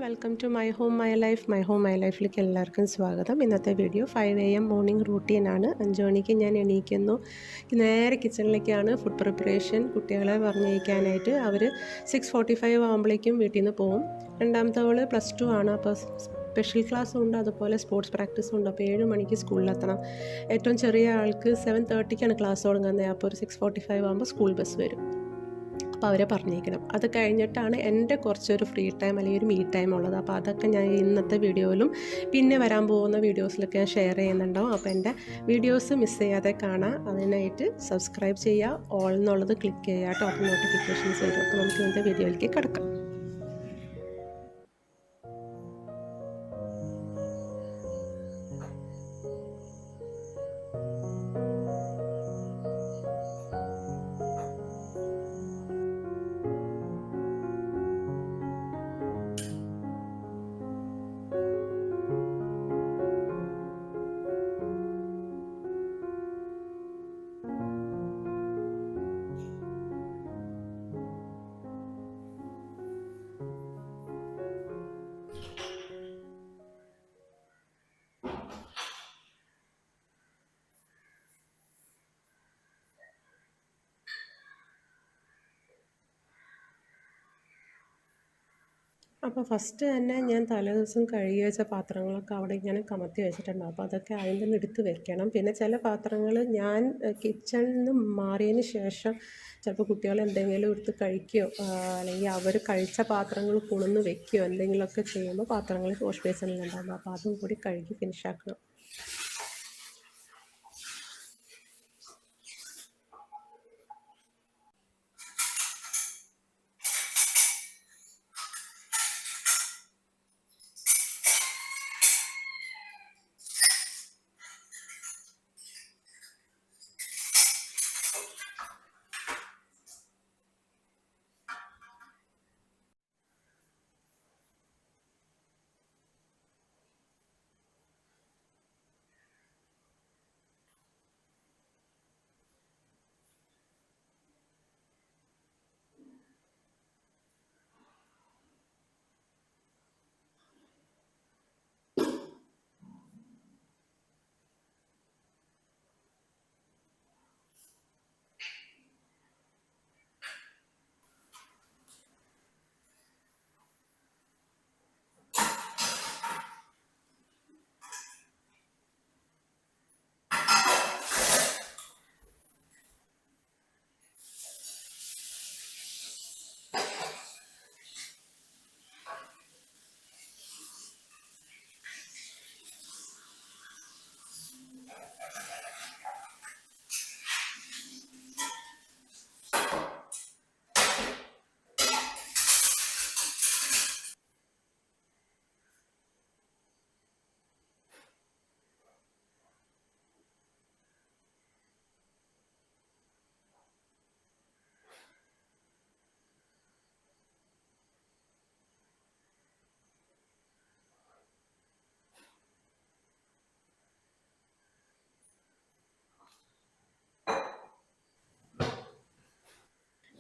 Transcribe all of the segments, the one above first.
Welcome to my home my life. My home my ലൈഫിലേക്ക് എല്ലാവർക്കും സ്വാഗതം. ഇന്നത്തെ വീഡിയോ 5 AM മോർണിംഗ് റൂട്ടീനാണ്. 5 മണിക്ക് ഞാൻ എണീക്കുന്നു. നേരെ കിച്ചണിലേക്കാണ് ഫുഡ് പ്രിപ്പറേഷൻ. കുട്ടികളെ പറഞ്ഞയക്കാനായിട്ട് അവർ 6:45 ആകുമ്പോഴേക്കും വീട്ടിൽ നിന്ന് പോകും. രണ്ടാമത്തവൾ +2 ആണ്. അപ്പോൾ സ്പെഷ്യൽ ക്ലാസ്സും ഉണ്ട്, അതുപോലെ സ്പോർട്സ് പ്രാക്ടീസും ഉണ്ട്. അപ്പോൾ 7 മണിക്ക് സ്കൂളിലെത്തണം. ഏറ്റവും ചെറിയ ആൾക്ക് 7:30ക്കാണ് ക്ലാസ് തുടങ്ങുന്നത്. അപ്പോൾ ഒരു 6:45 ആകുമ്പോൾ സ്കൂൾ ബസ് വരും. അപ്പോൾ അവരെ പറഞ്ഞേക്കണം. അത് കഴിഞ്ഞിട്ടാണ് എൻ്റെ കുറച്ചൊരു ഫ്രീ ടൈം അല്ലെങ്കിൽ ഒരു മീ ടൈം ഉള്ളത്. അപ്പോൾ അതൊക്കെ ഞാൻ ഇന്നത്തെ വീഡിയോയിലും പിന്നെ വരാൻ പോകുന്ന വീഡിയോസിലൊക്കെ ഞാൻ ഷെയർ ചെയ്യുന്നുണ്ടാവും. അപ്പോൾ എൻ്റെ വീഡിയോസ് മിസ് ചെയ്യാതെ കാണാം. അതിനായിട്ട് സബ്സ്ക്രൈബ് ചെയ്യുക, ഓൾ എന്നുള്ളത് ക്ലിക്ക് ചെയ്യുക കേട്ടോ. അപ്പോൾ നോട്ടിഫിക്കേഷൻസ് വരും. അപ്പോൾ നമുക്ക് ഇന്നത്തെ വീഡിയോയിലേക്ക് കിടക്കാം. അപ്പോൾ ഫസ്റ്റ് തന്നെ ഞാൻ തലേദിവസം കഴുകി വെച്ച പാത്രങ്ങളൊക്കെ അവിടെ ഇങ്ങനെ കമത്തി വെച്ചിട്ടുണ്ട്. അപ്പോൾ അതൊക്കെ അതിൻ്റെ നിന്ന് എടുത്ത് വെക്കണം. പിന്നെ ചില പാത്രങ്ങൾ ഞാൻ കിച്ചണിൽ നിന്ന് മാറിയതിന് ശേഷം ചിലപ്പോൾ കുട്ടികൾ എന്തെങ്കിലും എടുത്ത് കഴിക്കുകയോ അല്ലെങ്കിൽ അവർ കഴിച്ച പാത്രങ്ങൾ കൊണ്ടുവന്ന് വെക്കുകയോ എന്തെങ്കിലുമൊക്കെ ചെയ്യുമ്പോൾ പാത്രങ്ങൾ വാഷ് ബേസിനിലുണ്ടാകും. അപ്പോൾ അതും കൂടി കഴുകി ഫിനിഷാക്കണം.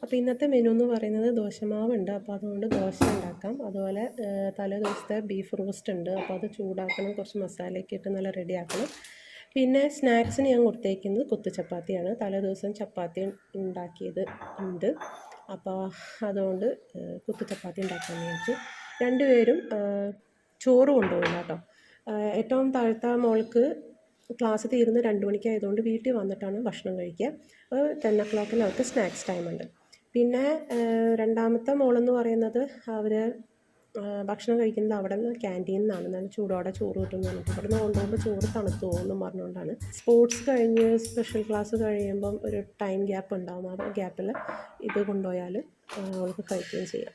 അപ്പോൾ ഇന്നത്തെ മെനു എന്ന് പറയുന്നത് ദോശമാവുണ്ട്. അപ്പോൾ അതുകൊണ്ട് ദോശ ഉണ്ടാക്കാം. അതുപോലെ തലേ ദിവസത്തെ ബീഫ് റോസ്റ്റ് ഉണ്ട്. അപ്പോൾ അത് ചൂടാക്കണം, കുറച്ച് മസാലയൊക്കെ ഇട്ട് നല്ല റെഡിയാക്കണം. പിന്നെ സ്നാക്സിന് ഞാൻ കൊടുത്തേക്കുന്നത് കുത്തു ചപ്പാത്തിയാണ്. തലേ ദിവസം ചപ്പാത്തി ഉണ്ടാക്കിയത് ഉണ്ട്. അപ്പോൾ അതുകൊണ്ട് കുത്തു ചപ്പാത്തി ഉണ്ടാക്കാൻ വിചാരിച്ചു. രണ്ടുപേരും ചോറ് കൊണ്ടുപോകില്ല കേട്ടോ. ഏറ്റവും താഴത്തെ മോൾക്ക് ക്ലാസ് തീരുന്ന 2 മണിക്കായതുകൊണ്ട് വീട്ടിൽ വന്നിട്ടാണ് ഭക്ഷണം കഴിക്കുക. 10 o'clock അവർക്ക് സ്നാക്സ് ടൈമുണ്ട്. പിന്നെ രണ്ടാമത്തെ മോളെന്ന് പറയുന്നത് അവർ ഭക്ഷണം കഴിക്കുന്നത് അവിടെ നിന്ന് ക്യാൻറ്റീനിൽ നിന്നാണ്. നല്ല ചൂടോടെ ചോറ് കിട്ടുമെന്ന് പറഞ്ഞിട്ട് ഇവിടെ നിന്ന് കൊണ്ടുപോകുമ്പോൾ ചോറ് തണുത്തു പോകുമെന്നും പറഞ്ഞുകൊണ്ടാണ്. സ്പോർട്സ് കഴിഞ്ഞ് സ്പെഷ്യൽ ക്ലാസ് കഴിയുമ്പം ഒരു ടൈം ഗ്യാപ്പ് ഉണ്ടാകും. ആ ഗ്യാപ്പിൽ ഇത് കൊണ്ടുപോയാൽ അവൾക്ക് കഴിക്കുകയും ചെയ്യാം.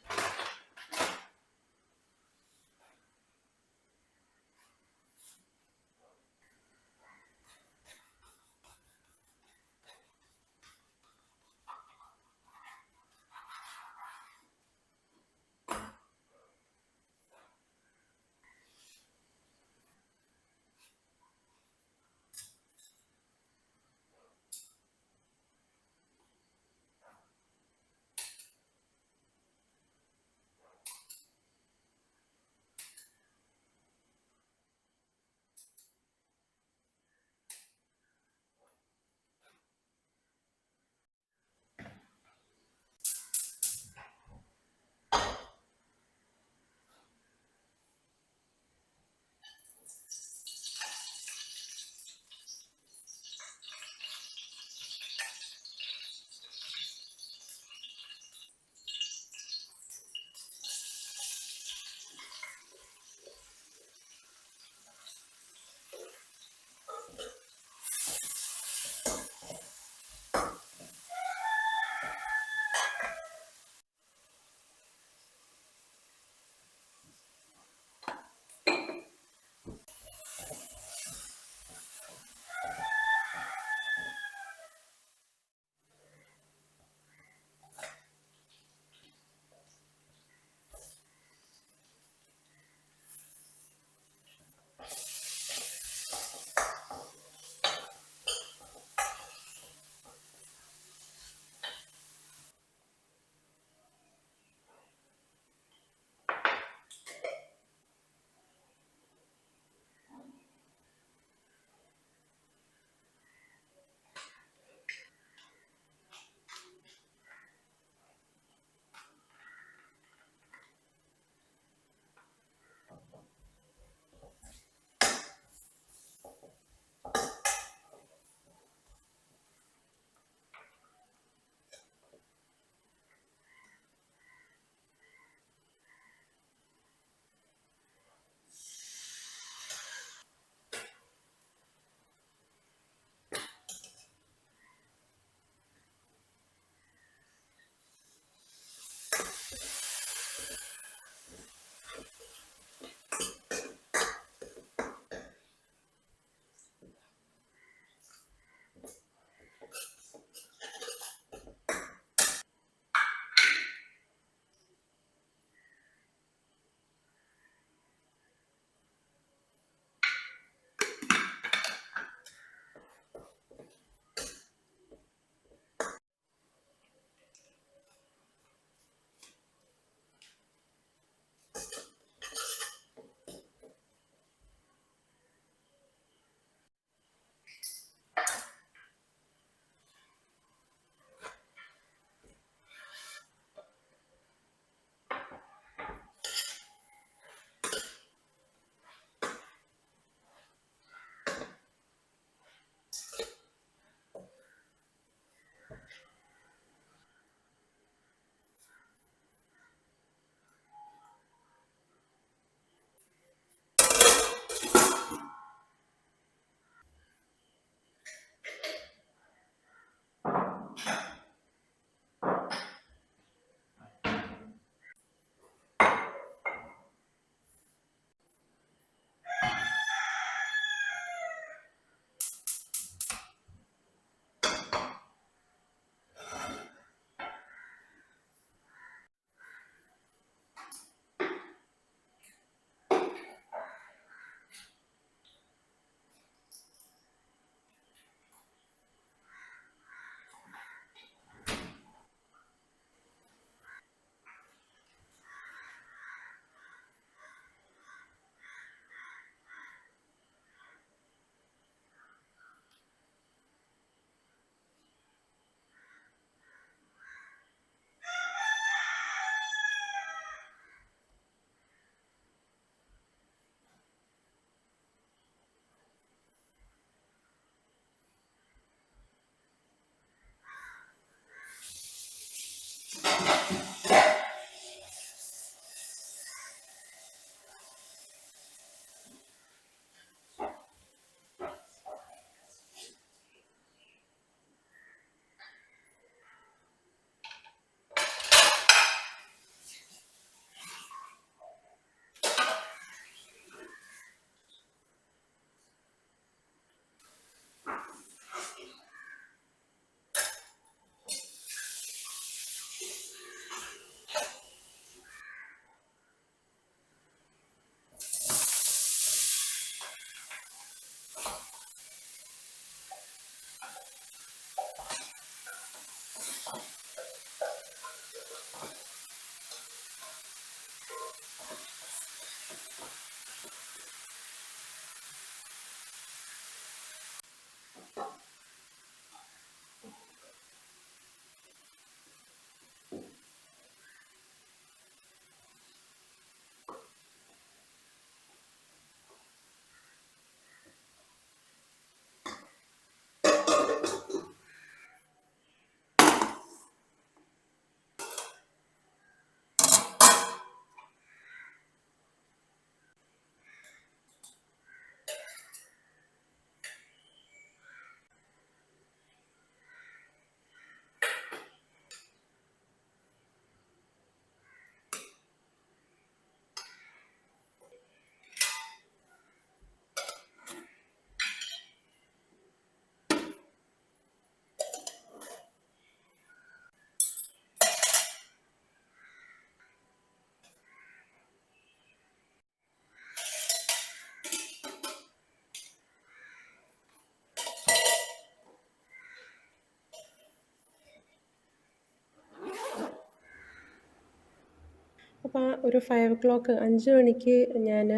അപ്പോൾ ഒരു 5 o'clock 5 മണിക്ക് ഞാൻ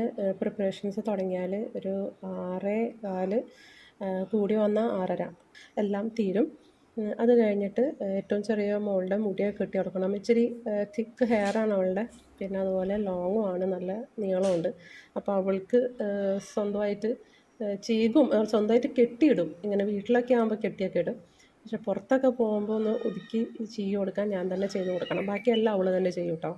പ്രിപ്പറേഷൻസ് തുടങ്ങിയാൽ ഒരു 6:15 കൂടി വന്നാൽ 6:30 എല്ലാം തീരും. അത് കഴിഞ്ഞിട്ട് ഏറ്റവും ചെറിയ മോളുടെ മുടിയൊക്കെ കെട്ടി കൊടുക്കണം. ഇച്ചിരി തിക്ക് ഹെയറാണ് അവളുടെ. പിന്നെ അതുപോലെ ലോങ്ങും ആണ്, നല്ല നീളമുണ്ട്. അപ്പോൾ അവൾക്ക് സ്വന്തമായിട്ട് ചീകും, സ്വന്തമായിട്ട് കെട്ടിയിടും. ഇങ്ങനെ വീട്ടിലൊക്കെ ആകുമ്പോൾ കെട്ടിയൊക്കെ ഇടും. പക്ഷെ പുറത്തൊക്കെ പോകുമ്പോൾ ഒന്ന് ഒതുക്കി ചീകി കൊടുക്കാൻ ഞാൻ തന്നെ ചെയ്ത് കൊടുക്കണം. ബാക്കിയെല്ലാം അവൾ തന്നെ ചെയ്യും കേട്ടോ.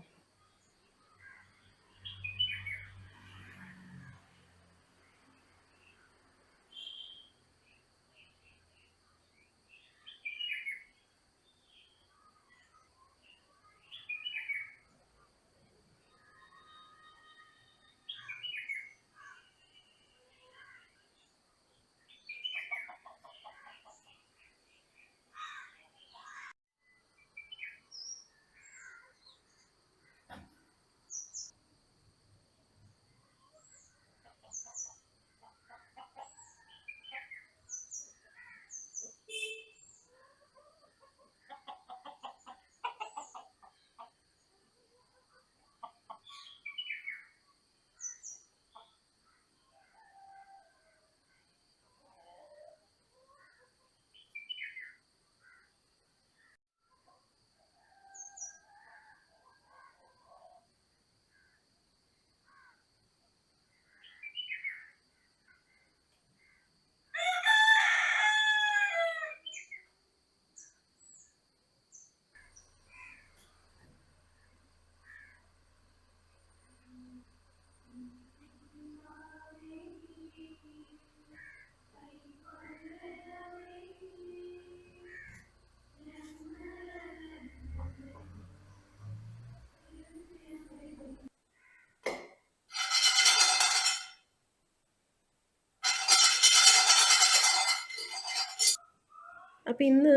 അപ്പോൾ ഇന്ന്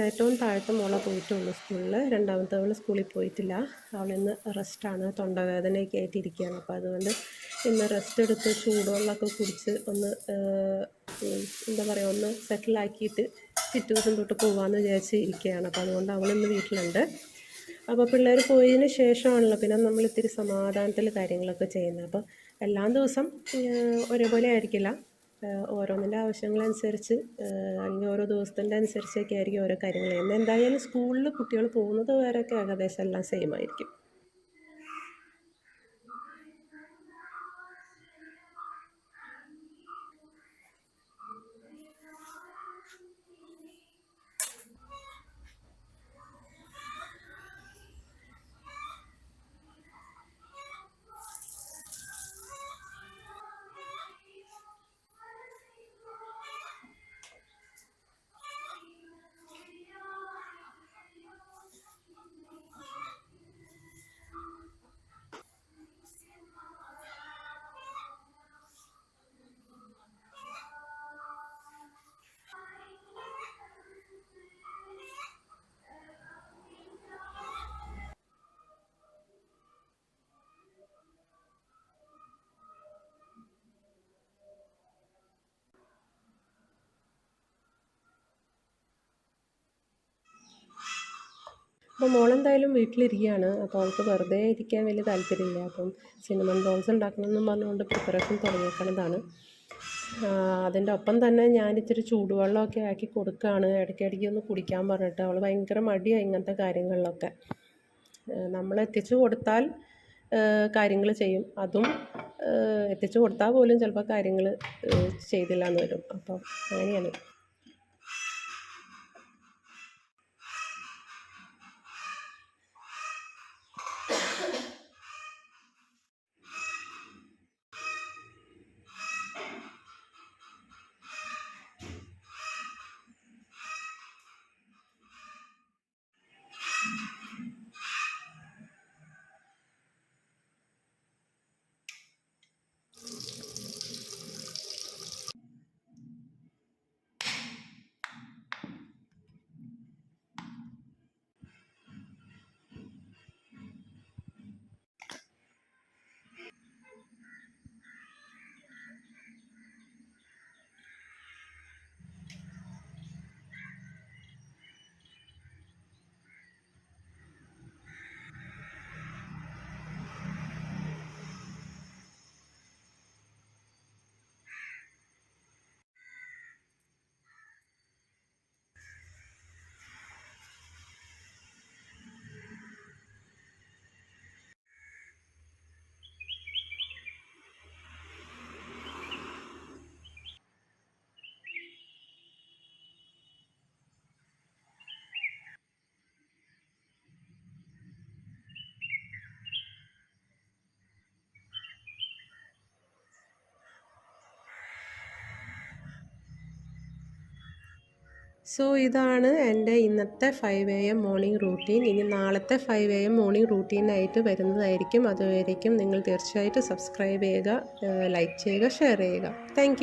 ഏറ്റവും താഴത്തെ മോളെ പോയിട്ടുള്ളൂ സ്കൂളിൽ. രണ്ടാമത്തവൾ സ്കൂളിൽ പോയിട്ടില്ല. അവളിന്ന് റെസ്റ്റാണ്, തൊണ്ടവേദനയൊക്കെ ആയിട്ടിരിക്കുകയാണ്. അപ്പോൾ അതുകൊണ്ട് ഇന്ന് റെസ്റ്റ് എടുത്ത് ചൂടുവെള്ളമൊക്കെ കുടിച്ച് ഒന്ന് എന്താ പറയുക, ഒന്ന് സെറ്റിലാക്കിയിട്ട് പിറ്റേ ദിവസം തൊട്ട് പോകാമെന്ന് വിചാരിച്ച് ഇരിക്കുകയാണ്. അപ്പോൾ അതുകൊണ്ട് അവളിന്ന് വീട്ടിലുണ്ട്. അപ്പോൾ പിള്ളേർ പോയതിന് ശേഷമാണല്ലോ പിന്നെ നമ്മൾ ഇത്തിരി സമാധാനത്തിൽ കാര്യങ്ങളൊക്കെ ചെയ്യുന്നത്. അപ്പോൾ എല്ലാ ദിവസം ഒരേപോലെ ആയിരിക്കില്ല. ഓരോന്നിൻ്റെ ആവശ്യങ്ങളനുസരിച്ച് അല്ലെങ്കിൽ ഓരോ ദിവസത്തിൻ്റെ അനുസരിച്ചൊക്കെ ആയിരിക്കും ഓരോ കാര്യങ്ങൾ ചെയ്യുന്നത്. എന്തായാലും സ്കൂളിൽ കുട്ടികൾ പോകുന്നത് വരെയൊക്കെ ഏകദേശം എല്ലാം സെയിം ആയിരിക്കും. അപ്പോൾ മോളെന്തായാലും വീട്ടിലിരിക്കുകയാണ്. അപ്പോൾ അവൾക്ക് വെറുതെ ഇരിക്കാൻ വലിയ താല്പര്യമില്ല. അപ്പം സിനമൺ റോൾസ് ഉണ്ടാക്കണമെന്നും പറഞ്ഞുകൊണ്ട് പ്രിപ്പറേഷൻ തുടങ്ങിയേക്കണതാണ്. അതിൻ്റെ ഒപ്പം തന്നെ ഞാൻ ഇത്തിരി ചൂടുവെള്ളമൊക്കെ ആക്കി കൊടുക്കുകയാണ്, ഇടയ്ക്കിടയ്ക്ക് ഒന്ന് കുടിക്കാൻ പറഞ്ഞിട്ട്. അവൾ ഭയങ്കര മടിയാണ് ഇങ്ങനത്തെ കാര്യങ്ങളിലൊക്കെ. നമ്മൾ എത്തിച്ചു കൊടുത്താൽ കാര്യങ്ങൾ ചെയ്യും. അതും എത്തിച്ചു കൊടുത്താൽ പോലും ചിലപ്പോൾ കാര്യങ്ങൾ ചെയ്തില്ല എന്ന് വരും. അപ്പം അങ്ങനെയാണ്. സോ ഇതാണ് എൻ്റെ ഇന്നത്തെ 5 AM മോർണിംഗ് റൂട്ടീൻ. ഇനി നാളത്തെ 5 AM മോർണിംഗ് റൂട്ടീനായിട്ട് വരുന്നതായിരിക്കും. അതുവരേക്കും നിങ്ങൾ തീർച്ചയായിട്ടും സബ്സ്ക്രൈബ് ചെയ്യുക, ലൈക്ക് ചെയ്യുക, ഷെയർ ചെയ്യുക. താങ്ക്